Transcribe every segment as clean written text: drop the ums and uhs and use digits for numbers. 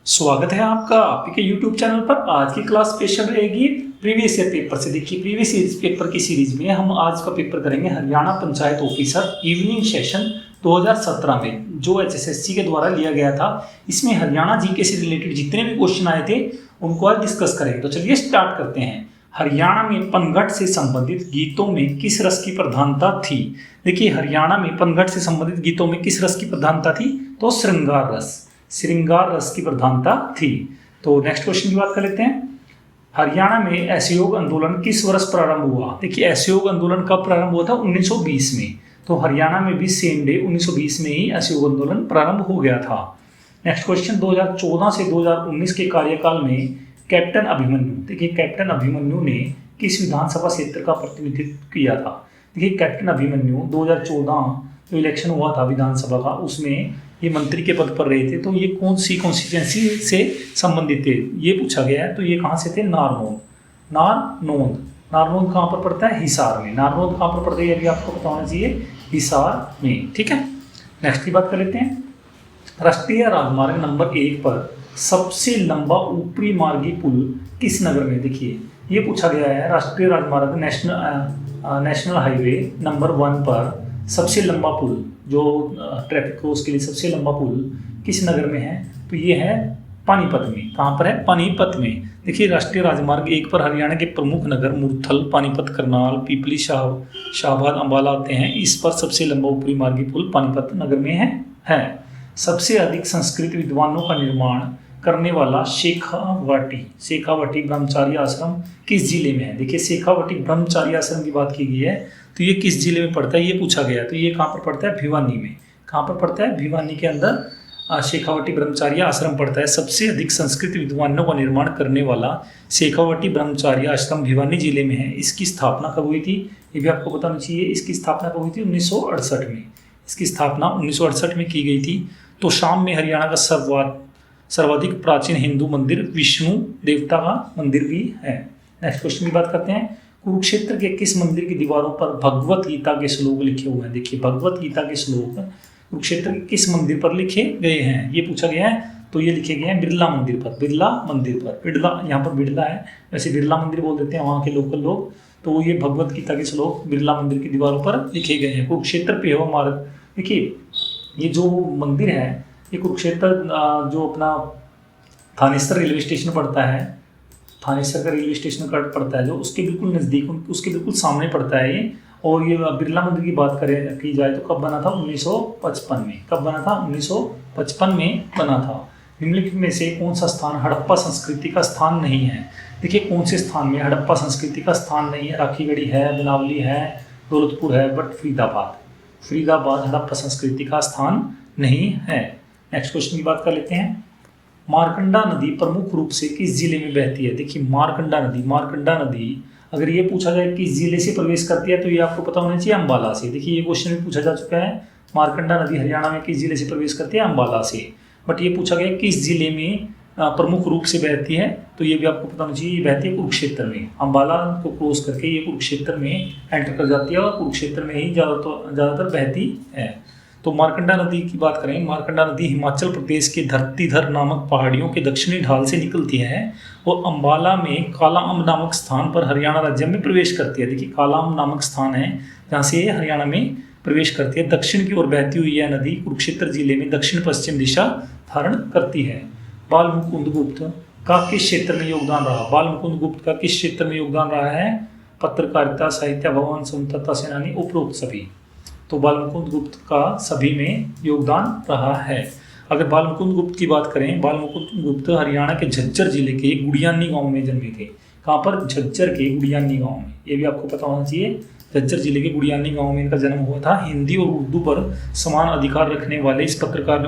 स्वागत है आपका आपके YouTube चैनल पर। आज की क्लास स्पेशल रहेगी प्रीवियस ईयर पेपर से। देखिए, प्रीवियस ईयर पेपर की सीरीज में हम आज का पेपर करेंगे Haryana panchayat officer evening session 2017 में, जो HSSC के द्वारा लिया गया था। इसमें हरियाणा जीके से रिलेटेड जितने भी क्वेश्चन आए थे उनको आज डिस्कस करेंगे। तो चलिए स्टार्ट करते हैं। हरियाणा में पनघट से संबंधित गीतों में किस रस की प्रधानता थी? देखिए, हरियाणा में पनघट से संबंधित गीतों में किस रस की प्रधानता थी? तो श्रृंगार रस की प्रधानता थी। तो नेक्स्ट क्वेश्चन की बात कर लेते हैं। हरियाणा में असहयोग आंदोलन किस वर्ष प्रारंभ हुआ? देखिए, असहयोग आंदोलन कब प्रारंभ हुआ था? 1920 में। तो हरियाणा में भी सेम डे 1920 में ही असहयोग आंदोलन प्रारंभ हो गया था। नेक्स्ट क्वेश्चन, 2014 से 2019 के कार्यकाल में कैप्टन अभिमन्यु, देखिए कैप्टन अभिमन्यु ने किस विधानसभा क्षेत्र का प्रतिनिधित्व किया था? देखिए, कैप्टन अभिमन्यु 2014 जो इलेक्शन हुआ था विधानसभा का, उसमें ये मंत्री के पद पर रहे थे। तो ये कौन सी कॉन्स्टिट्यूएंसी से संबंधित थे, ये पूछा गया है। तो ये कहाँ से थे? नारनौंद कहाँ पर पड़ता है? हिसार में। नारनौंद कहाँ पर पड़ता है, ये भी आपको पता होना चाहिए, हिसार में। ठीक है, नेक्स्ट की बात कर लेते हैं। राष्ट्रीय राजमार्ग नंबर 1 पर सबसे लंबा ऊपरी मार्गी पुल किस नगर में? देखिए, ये पूछा गया है। राष्ट्रीय राजमार्ग नेशनल हाईवे नंबर 1 पर सबसे लंबा पुल, जो ट्रैफिक क्रॉस के लिए सबसे लंबा पुल किस नगर में है? तो ये है पानीपत में। कहाँ पर है? पानीपत में। देखिए, राष्ट्रीय राजमार्ग 1 पर हरियाणा के प्रमुख नगर मुरथल, पानीपत, करनाल, पीपली, शाहबाद, अंबाला आते हैं। इस पर सबसे लंबा ऊपरी मार्गी पुल पानीपत नगर में है। सबसे अधिक संस्कृत विद्वानों का निर्माण करने वाला शेखावटी ब्रह्मचारी आश्रम किस जिले में है? देखिए, शेखावटी ब्रह्मचारी आश्रम की बात की गई है, तो ये किस जिले में पड़ता है, ये पूछा गया। तो ये कहाँ पर पड़ता है? भिवानी में। कहाँ पर पड़ता है? भिवानी के अंदर शेखावटी ब्रह्मचारी आश्रम पड़ता है। सबसे अधिक संस्कृत विद्वानों का निर्माण करने वाला शेखावटी ब्रह्मचारी आश्रम भिवानी जिले में है। इसकी स्थापना कब हुई थी? ये भी आपको बताना चाहिए। इसकी स्थापना कब हुई थी? 1968 में। इसकी स्थापना 1968 में की गई थी। तो शाम में हरियाणा का सर्वाधिक प्राचीन हिंदू मंदिर विष्णु देवता का मंदिर भी है। नेक्स्ट क्वेश्चन की बात करते हैं। कुरुक्षेत्र के किस मंदिर की दीवारों पर भगवत गीता के श्लोक लिखे हुए हैं? देखिए, भगवत गीता के श्लोक कुरुक्षेत्र के किस मंदिर पर लिखे गए हैं, ये पूछा गया है। तो ये लिखे गए हैं बिरला मंदिर पर। बिरला यहाँ पर बिरला है, वैसे बिरला मंदिर बोल देते हैं वहाँ के लोकल लोग। तो ये भगवत गीता के श्लोक बिरला मंदिर की दीवारों पर लिखे गए हैं। कुरुक्षेत्र पेहवा मार्ग, देखिए ये जो मंदिर है, ये कुरुक्षेत्र जो अपना थानेसर रेलवे स्टेशन पड़ता है, थानेसर का रेलवे स्टेशन पड़ता है जो, उसके बिल्कुल नज़दीक, उसके बिल्कुल सामने पड़ता है ये। और ये बिरला मंदिर की बात की जाए तो कब बना था? 1955 में। कब बना था? 1955 में बना था। निम्नलिखित में से कौन सा स्थान हड़प्पा संस्कृति का स्थान नहीं है? देखिए, कौन से स्थान में हड़प्पा संस्कृति का स्थान नहीं है? राखीगढ़ी है, बिनावली है, दौलतपुर है, बट फरीदाबाद हड़प्पा संस्कृति का स्थान नहीं है। नेक्स्ट क्वेश्चन की बात कर लेते हैं। मारकंडा नदी प्रमुख रूप से किस जिले में बहती है? देखिए, मारकंडा नदी अगर ये पूछा जाए किस जिले से प्रवेश करती है, तो ये आपको पता होना चाहिए, अम्बाला से। देखिए, ये क्वेश्चन भी पूछा जा चुका है। मारकंडा नदी हरियाणा में किस जिले से प्रवेश करती है? अम्बाला से। बट ये पूछा गया किस जिले में प्रमुख रूप से बहती है, तो ये भी आपको पता होना चाहिए, ये बहती है कुरुक्षेत्र में। अम्बाला को क्रॉस करके ये कुरुक्षेत्र में एंटर कर जाती है और कुरुक्षेत्र में ही ज़्यादातर बहती है। तो मारकंडा नदी की बात करें, मारकंडा नदी हिमाचल प्रदेश के धरतीधर नामक पहाड़ियों के दक्षिणी ढाल से निकलती है और अम्बाला में कालाअंब नामक स्थान पर हरियाणा राज्य में प्रवेश करती है। देखिए, कालाअंब नामक स्थान है जहाँ से ये हरियाणा में प्रवेश करती है। दक्षिण की ओर बहती हुई यह नदी कुरुक्षेत्र जिले में दक्षिण पश्चिम दिशा धारण करती है। बाल मुकुंद गुप्त का किस क्षेत्र में योगदान रहा? बाल मुकुंद गुप्त का किस क्षेत्र में योगदान रहा है? पत्रकारिता, साहित्य, भवन, स्वतंत्रता सेनानी, उपरोक्त सभी। तो बाल मुकुंद गुप्त का सभी में योगदान रहा है। अगर बाल मुकुंद गुप्त की बात करें, बाल मुकुंद गुप्त हरियाणा के झज्जर जिले के गुड़ियानी गांव में जन्मे थे। कहाँ पर? झज्जर के गुड़ियानी गांव में। ये भी आपको पता होना चाहिए, झज्जर जिले के गुड़ियानी गांव में इनका जन्म हुआ था। हिंदी और उर्दू पर समान अधिकार रखने वाले इस पत्रकार ने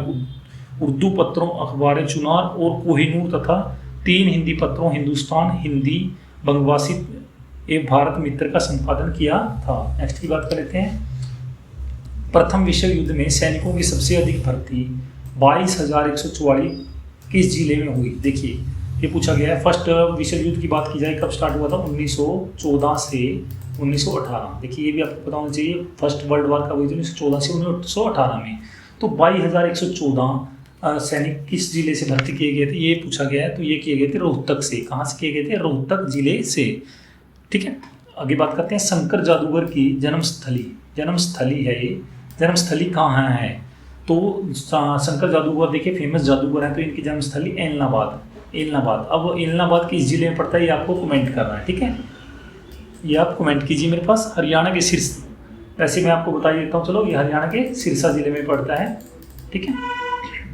उर्दू पत्रों, अखबार चुनार और कोहिनूर तथा 3 हिंदी पत्रों हिंदुस्तान, हिंदी, बंगवासी एवं भारत मित्र का संपादन किया था। नेक्स्ट की बात कर लेते हैं। प्रथम विश्व युद्ध में सैनिकों की सबसे अधिक भर्ती 22,144 किस जिले में हुई? देखिए, ये पूछा गया है। फर्स्ट विश्व युद्ध की बात की जाए, कब स्टार्ट हुआ था? 1914 से 1918। देखिए, ये भी आपको पता होना चाहिए, फर्स्ट वर्ल्ड वॉर कब हुई थी? 1914 से 1918 में। तो 22,114 सैनिक किस जिले से भर्ती किए गए थे, ये पूछा गया है। तो ये किए गए थे रोहतक से। कहाँ से किए गए थे? रोहतक जिले से। ठीक है, आगे बात करते हैं शंकर जादूगर की जन्मस्थली। जन्मस्थली है ये, जन्मस्थली कहाँ है? तो शंकर जादूगर देखिए फेमस जादूगर हैं, तो इनकी जन्मस्थली एलनाबाद। एलनाबाद, अब एलनाबाद किस जिले में पड़ता है ये आपको कमेंट करना है। ठीक है, ये आप कमेंट कीजिए मेरे पास। हरियाणा के सिरसा, वैसे मैं आपको बता देता हूँ, चलो ये हरियाणा के सिरसा जिले में पड़ता है। ठीक है,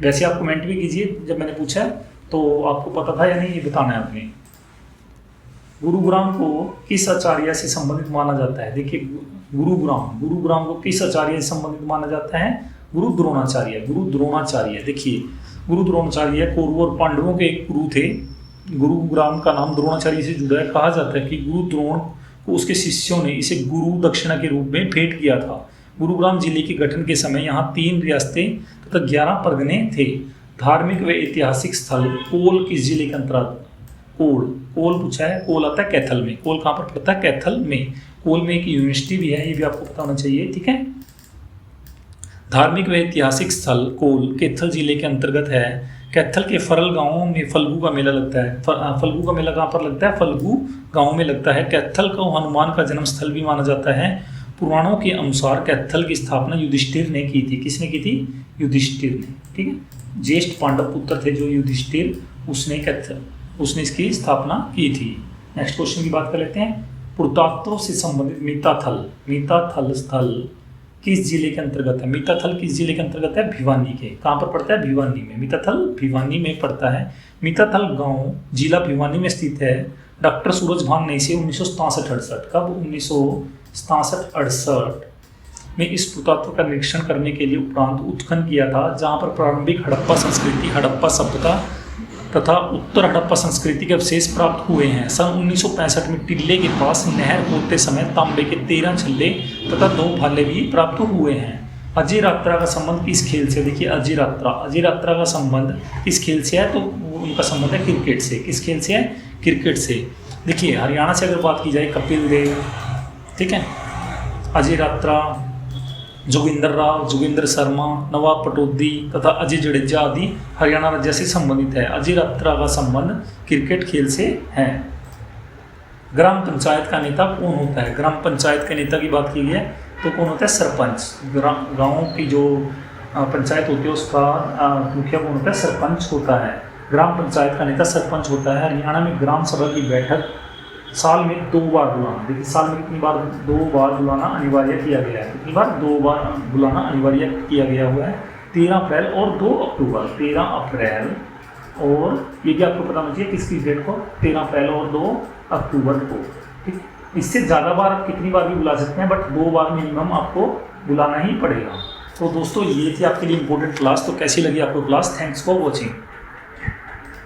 वैसे आप कमेंट भी कीजिए, जब मैंने पूछा तो आपको पता था या नहीं ये बताना है आपने। गुरुग्राम को किस आचार्य से संबंधित माना जाता है? देखिए गुरुग्राम को किस आचार्य से संबंधित माना जाता है? गुरु द्रोणाचार्य। गुरु द्रोणाचार्य, देखिए गुरु द्रोणाचार्य कौरवों और पांडवों के एक गुरु थे। गुरुग्राम का नाम द्रोणाचार्य से जुड़ा है। कहा जाता है कि गुरु द्रोण को उसके शिष्यों ने इसे गुरु दक्षिणा के रूप में भेंट किया था। गुरुग्राम जिले के गठन के समय यहाँ 3 रियासतें तथा 11 परगने थे। धार्मिक व ऐतिहासिक स्थल कोल किस जिले के अंतर्गत? कोल, कोल पूछा है। कोल आता है कैथल में। कोल कहाँ पर पड़ता है? कैथल में। कोल में एक यूनिवर्सिटी भी है, ये भी आपको पता होना चाहिए। ठीक है, धार्मिक व ऐतिहासिक स्थल कोल कैथल जिले के अंतर्गत है। कैथल के फरल गांवों में फल्गु का मेला लगता है। फल्गु का मेला कहाँ पर लगता है? फल्गु गांव में लगता है। कैथल को हनुमान का जन्म स्थल भी माना जाता है। पुराणों के अनुसार कैथल की स्थापना युधिष्ठिर ने की थी। किसने की थी? युधिष्ठिर ने। ठीक है, ज्येष्ठ पांडव पुत्र थे जो युधिष्ठिर, उसने इसकी स्थापना की थी। नेक्स्ट क्वेश्चन की बात कर लेते हैं। पुरातत्व से संबंधित मीताथल, मीताथल स्थल किस जिले के अंतर्गत है? मीताथल किस जिले के अंतर्गत है? भिवानी के। कहाँ पर पड़ता है? भिवानी में। मीताथल भिवानी में पड़ता है। मीताथल गांव जिला भिवानी में स्थित है। डॉक्टर सूरजभान ने इसे 1967-68 कब? 1967-68 में इस पुरातत्व का निरीक्षण करने के लिए उपरांत उत्खनन किया था, जहाँ पर प्रारंभिक हड़प्पा संस्कृति, हड़प्पा सभ्यता तथा उत्तर हड़प्पा संस्कृति के अवशेष प्राप्त हुए हैं। सन 1965 में टिल्ले के पास नहर खोदते समय तांबे के 13 छल्ले तथा 2 भाले भी प्राप्त हुए हैं। अजय यात्रा का संबंध किस खेल से? देखिए अजय यात्रा का संबंध किस खेल से है? तो उनका संबंध है क्रिकेट से। किस खेल से है? क्रिकेट से। देखिए हरियाणा से अगर बात की जाए कपिल देव, ठीक है, अजय यात्रा, जोगिंदर राव, जोगिंदर शर्मा, नवाब पटौदी तथा अजय जडेजा आदि हरियाणा राज्य से संबंधित है। अजय यात्रा का संबंध क्रिकेट खेल से है। ग्राम पंचायत का नेता कौन होता है? ग्राम पंचायत के नेता की बात की है तो कौन होता है? सरपंच। गाँव की जो पंचायत होती है उसका मुखिया कौन होता है? सरपंच होता है। ग्राम पंचायत का नेता सरपंच होता है। हरियाणा में ग्राम सभा की बैठक साल में 2 बार बुलाना। देखिए साल में कितनी बार? 2 बार बुलाना अनिवार्य किया गया है। कितनी बार? 2 बार बुलाना अनिवार्य किया गया हुआ है। 13 अप्रैल और 2 अक्टूबर। 13 अप्रैल और ये भी आपको पता होना चाहिए किसकी डेट को? 13 अप्रैल और 2 अक्टूबर को। ठीक, इससे ज़्यादा बार आप कितनी बार भी बुला सकते हैं, बट 2 बार मिनिमम आपको बुलाना ही पड़ेगा। तो दोस्तों ये थी आपके लिए इंपॉर्टेंट क्लास। तो कैसी लगी आपको क्लास? Thanks for watching.